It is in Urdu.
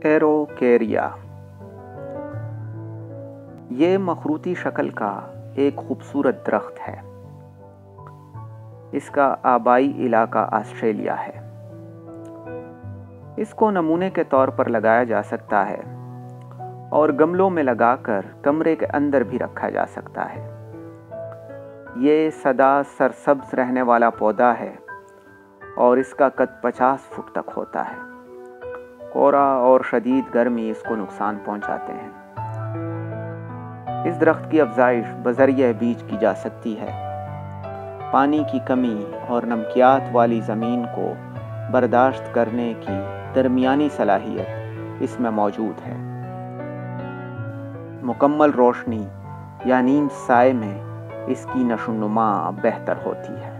ایروکیریا یہ مخروطی شکل کا ایک خوبصورت درخت ہے۔ اس کا آبائی علاقہ آسٹریلیا ہے۔ اس کو نمونے کے طور پر لگایا جا سکتا ہے اور گملوں میں لگا کر کمرے کے اندر بھی رکھا جا سکتا ہے۔ یہ سدا سرسبز رہنے والا پودا ہے اور اس کا قد 50 فٹ تک ہوتا ہے۔ کورا اور شدید گرمی اس کو نقصان پہنچاتے ہیں۔ اس درخت کی افزائش بذریعہ بیج کی جا سکتی ہے۔ پانی کی کمی اور نمکیات والی زمین کو برداشت کرنے کی درمیانی صلاحیت اس میں موجود ہے۔ مکمل روشنی یا نیم سائے میں اس کی نشو و نما بہتر ہوتی ہے۔